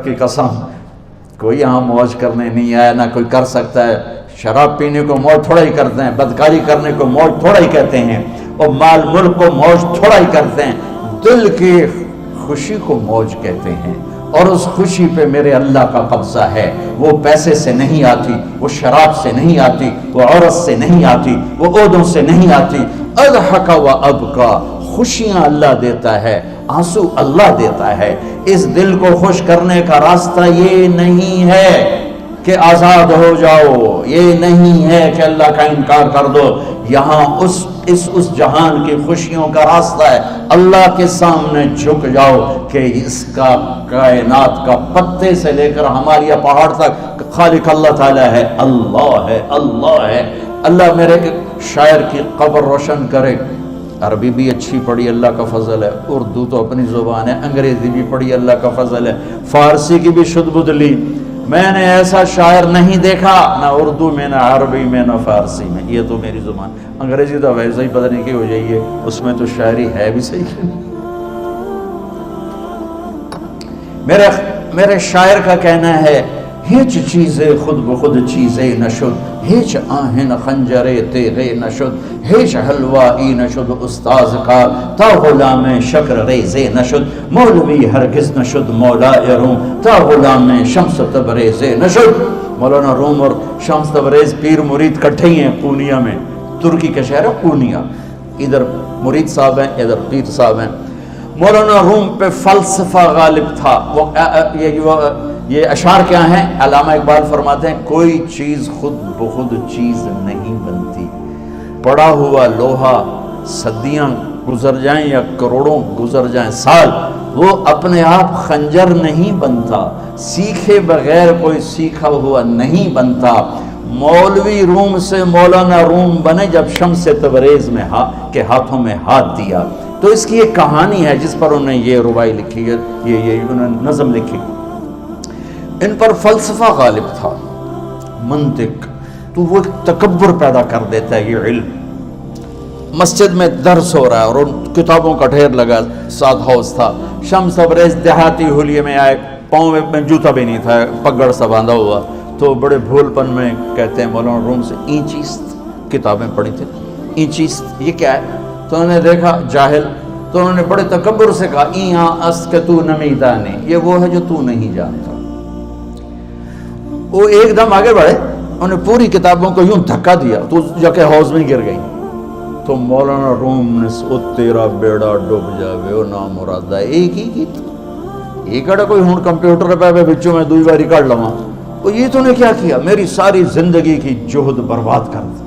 رب کی قسم کوئی یہاں موج کرنے نہیں آیا، نہ کوئی کر سکتا ہے۔ شراب پینے کو موج تھوڑا ہی کرتے ہیں، بدکاری کرنے کو موج تھوڑا ہی کہتے ہیں، اور مال ملک کو موج تھوڑا ہی کرتے ہیں، دل کی خوشی کو موج کہتے ہیں۔ اور اس خوشی پہ میرے اللہ کا قبضہ ہے، وہ پیسے سے نہیں آتی، وہ شراب سے نہیں آتی، وہ عورت سے نہیں آتی، وہ عہدوں سے نہیں آتی۔ اضحک و ابکا، خوشیاں اللہ دیتا ہے، آنسو اللہ دیتا ہے۔ اس دل کو خوش کرنے کا راستہ یہ نہیں ہے کہ آزاد ہو جاؤ، یہ نہیں ہے کہ اللہ کا انکار کر دو۔ یہاں اس جہان کی خوشیوں کا راستہ ہے اللہ کے سامنے جھک جاؤ کہ اس کا کائنات کا پتے سے لے کر ہمالیہ پہاڑ تک خالق اللہ تعالیٰ ہے، اللہ ہے، اللہ ہے۔ اللہ میرے شاعر کی قبر روشن کرے۔ عربی بھی اچھی پڑھی، اللہ کا فضل ہے، اردو تو اپنی زبان ہے، انگریزی بھی پڑھی، اللہ کا فضل ہے، فارسی کی بھی شد بد لی۔ میں نے ایسا شاعر نہیں دیکھا، نہ اردو میں، نہ عربی میں، نہ فارسی میں، یہ تو میری زبان۔ انگریزی تو ویسے ہی پتہ نہیں کی ہو جائیے، اس میں تو شاعری ہے بھی صحیح۔ میرے شاعر کا کہنا ہے ہیچ چیزیں خود بخود چیزیں نشد، ہیچ آہن خنجرے تیغے نشد، ہیچ حلوائی نشد استاذ کا تا غلام شکر ریزے نشد، مولوی ہرگز نشد مولا روم تا غلام شمس تبریز نشد۔ مولانا روم اور شمس تبریز پیر مرید کٹھے ہی ہیں پونیا میں، ترکی کا شہر ہے پونیا، ادھر مرید صاحب ہیں، ادھر پیر صاحب ہیں۔ مولانا روم پہ فلسفہ غالب تھا۔ یہ اشعار کیا ہیں؟ علامہ اقبال فرماتے ہیں کوئی چیز خود بخود چیز نہیں بنتی، پڑا ہوا لوہا صدیاں گزر جائیں یا کروڑوں گزر جائیں سال، وہ اپنے آپ خنجر نہیں بنتا، سیکھے بغیر کوئی سیکھا ہوا نہیں بنتا۔ مولوی روم سے مولانا روم بنے جب شمس تبریز میں کے ہاتھوں میں ہاتھ دیا۔ تو اس کی ایک کہانی ہے جس پر انہوں نے یہ ربائی لکھی ہے، یہ انہوں نے نظم لکھی۔ ان پر فلسفہ غالب تھا، منطق، تو وہ تکبر پیدا کر دیتا ہے یہ علم۔ مسجد میں درس ہو رہا ہے اور ان کتابوں کا ڈھیر لگا، ساتھ ہاؤس تھا۔ شمس تبریز دیہاتی حلیے میں آئے، پاؤں میں جوتا بھی نہیں تھا، پگڑ سا باندھا ہوا، تو بڑے بھول پن میں کہتے ہیں مولانا روم سے اینچیست کتابیں پڑھی تھی، اینچیست یہ کیا ہے؟ تو انہوں نے دیکھا جاہل، تو انہوں نے بڑے تکبر سے کہا ایہاں اس کہ تو نمیدانی، یہ وہ ہے جو تو نہیں جانتا۔ وہ ایک دم آگے بڑھے، انہوں نے پوری کتابوں کو یوں دھکا دیا تو جا کے حوض میں گر گئی۔ تو مولانا روم نے او تیرا بیڑا ڈوب جاوے او نام مرادہ ایک ہی کی یہ کڑا کوئی ہون کمپیوٹر پہ بچوں میں دوئی باری کر لواں، وہ یہ تو نے کیا کیا، میری ساری زندگی کی جہد برباد کر دی۔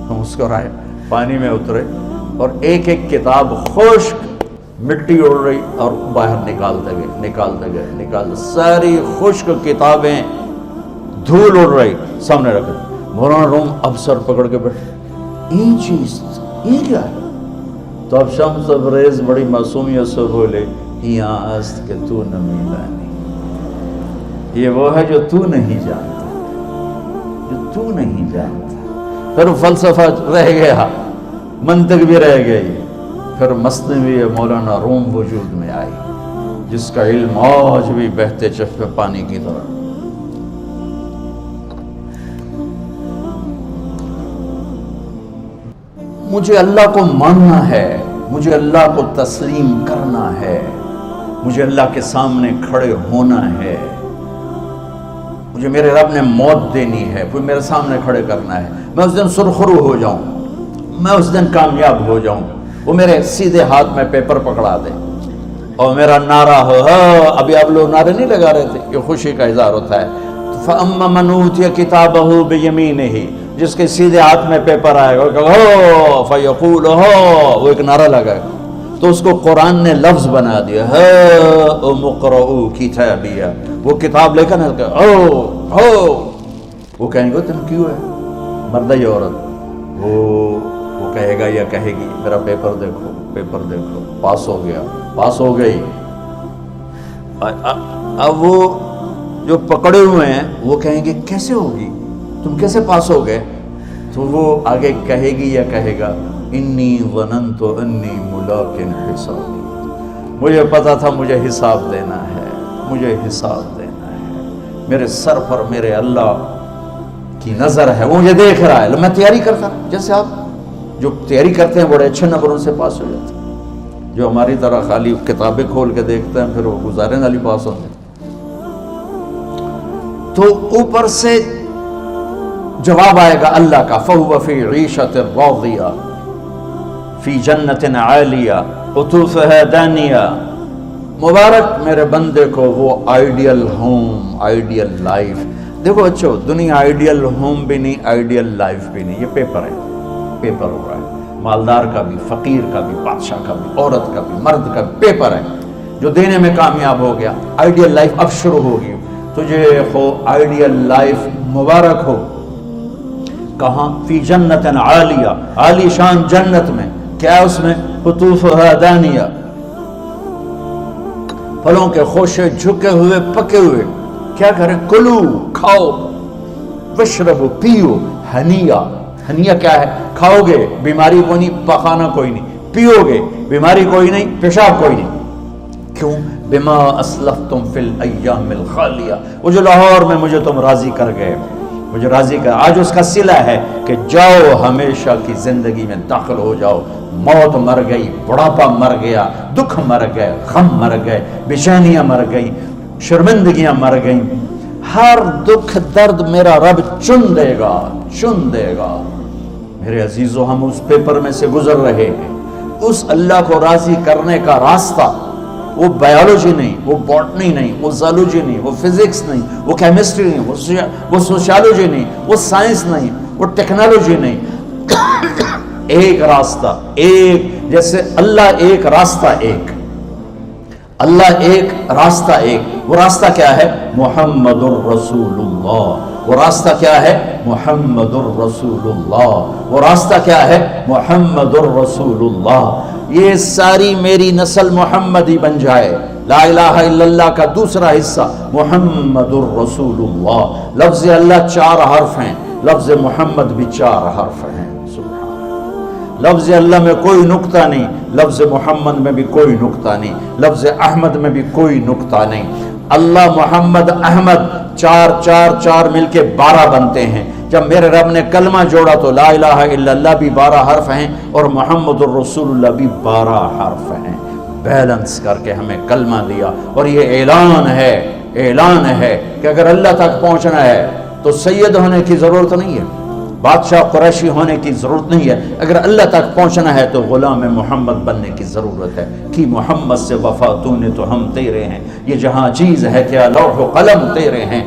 ہم مسکرائے، پانی میں اترے اور ایک ایک کتاب خشک مٹی اڑ رہی اور باہر نکالتے گئے، ساری خشک کتابیں دھول اڑ رہی سامنے رکھے۔ مولانا روم اب سر پکڑ کے بیٹھے، این چیز یہ کیا ہے؟ تو اب شمس تبریز بڑی معصومیت سے بولے یہاں است کہ تو نمیدانی، یہ وہ ہے جو تو نہیں جانتا، جو تو نہیں جانتا۔ پھر فلسفہ رہ گیا، منطق بھی رہ گئی، پھر مثنوی مولانا روم وجود میں آئی جس کا علم آج بھی بہتے چشمے پانی کی طرح۔ مجھے اللہ کو ماننا ہے، مجھے اللہ کو تسلیم کرنا ہے، مجھے اللہ کے سامنے کھڑے ہونا ہے، مجھے میرے رب نے موت دینی ہے، پھر میرے سامنے کھڑے کرنا ہے، میں اس دن سرخرو ہو جاؤں، میں اس دن کامیاب ہو جاؤں، وہ میرے سیدھے ہاتھ میں پیپر پکڑا دے اور میرا نعرہ ہو۔ ابھی آپ لوگ نعرے نہیں لگا رہے تھے، یہ خوشی کا اظہار ہوتا ہے۔ فَأَمَّا مَنْ أُوتِيَ كِتَابَهُ بِيَمِينِهِ، جس کے سیدھے ہاتھ میں پیپر آئے گا ہو فیقول ہو، وہ ایک نعرہ لگائے تو اس کو قرآن نے لفظ بنا دیا، ہاؤم اقرؤوا کتابیہ، وہ کتاب لے کر ہو، وہ کہیں گے تم کیوں ہے مرد یا عورت، وہ کہے گا یا کہے گی میرا پیپر دیکھو، پیپر دیکھو، پاس ہو گیا، پاس ہو گئی۔ اب وہ جو پکڑے ہوئے ہیں وہ کہیں گے کیسے ہوگی، تم کیسے پاس ہو گئے؟ تو وہ آگے کہے گی یا کہے گا انی ظننت انی ملاق حسابی، مجھے پتا تھا مجھے حساب دینا ہے، مجھے حساب دینا میرے سر پر میرے اللہ کی نظر ہے، وہ مجھے دیکھ رہا ہے، میں تیاری کرتا ہوں۔ جیسے آپ جو تیاری کرتے ہیں بڑے اچھے نمبروں سے پاس ہو جاتے ہیں، جو ہماری طرح خالی کتابیں کھول کے دیکھتے ہیں پھر وہ گزارے والی پاس ہوتے ہیں۔ تو اوپر سے جواب آئے گا اللہ کا، فَهُوَ فِي عِيشَةٍ رَاضِيَةٍ فِي جَنَّةٍ عَالِيَةٍ قُطُوفُهَا دَانِيَةٌ۔ مبارک میرے بندے کو وہ آئیڈیل ہوم، آئیڈیل لائف۔ دیکھو اچھو، دنیا آئیڈیل ہوم بھی نہیں، آئیڈیل لائف بھی نہیں، یہ پیپر ہے، پیپر ہو رہا ہے، مالدار کا بھی، فقیر کا بھی، بادشاہ کا بھی، عورت کا بھی، مرد کا بھی پیپر ہے۔ جو دینے میں کامیاب ہو گیا، آئیڈیل لائف اب شروع ہوگی۔ تجھے ہو آئیڈیل لائف مبارک ہو۔ کہاں؟ فی جنت عالیہ، عالی شان جنت میں، کیا اس میں؟ قطوفها دانیہ، پھلوں کے خوشے جھکے ہوئے پکے ہوئے۔ کیا کریں؟ کلو، کھاؤ، وشربو، پیو، ہنیا۔ ہنیا کیا ہے؟ کھاؤ گے بیماری کوئی نہیں، پخانا کوئی نہیں، پیو گے بیماری کوئی نہیں، پیشاب کوئی نہیں۔ کیوں؟ بما اسلفتم فی الایام الخالیہ، وہ جو لاہور میں مجھے تم راضی کر گئے، مجھے راضی کر، آج اس کا صلہ ہے کہ جاؤ ہمیشہ کی زندگی میں داخل ہو جاؤ۔ موت مر گئی، بڑھاپا مر گیا، دکھ مر گئے، غم مر گئے، بے چینیاں مر گئیں، شرمندگیاں مر گئیں۔ ہر دکھ درد میرا رب چن دے گا، چن دے گا۔ میرے عزیزو، ہم اس پیپر میں سے گزر رہے ہیں۔ اس اللہ کو راضی کرنے کا راستہ، وہ بایولوجی نہیں، وہ باٹنی نہیں، وہ زالوجی نہیں، وہ فزکس نہیں، وہ کیمسٹری نہیں، وہ سوشیالوجی نہیں، وہ سائنس نہیں، وہ ٹیکنالوجی نہیں۔ ایک راستہ، ایک، جیسے اللہ ایک، راستہ ایک، اللہ ایک، راستہ ایک۔ وہ راستہ کیا ہے؟ محمد الرسول اللہ۔ وہ راستہ کیا ہے؟ محمد الرسول اللہ۔ وہ راستہ کیا ہے؟ محمد الرسول اللہ۔ یہ ساری میری نسل محمدی بن جائے۔ لا الہ الا اللہ کا دوسرا حصہ محمد الرسول اللہ۔ لفظ اللہ 4 حرف ہیں، لفظ محمد بھی 4 حرف ہیں۔ لفظ اللہ میں کوئی نقطہ نہیں، لفظ محمد میں بھی کوئی نقطہ نہیں، لفظ احمد میں بھی کوئی نقطہ نہیں۔ اللہ، محمد، احمد، 4 4 4 مل کے 12 بنتے ہیں۔ جب میرے رب نے کلمہ جوڑا تو لا الہ الا اللہ بھی 12 حرف ہیں اور محمد الرسول اللہ بھی 12 حرف ہیں۔ بیلنس کر کے ہمیں کلمہ دیا، اور یہ اعلان ہے، اعلان ہے کہ اگر اللہ تک پہنچنا ہے تو سید ہونے کی ضرورت نہیں ہے، بادشاہ قریشی ہونے کی ضرورت نہیں ہے۔ اگر اللہ تک پہنچنا ہے تو غلام محمد بننے کی ضرورت ہے۔ کہ محمد سے وفا تو نے تو ہم تیرے ہیں، یہ جہاں چیز ہے کیا لوح و قلم تیرے ہیں۔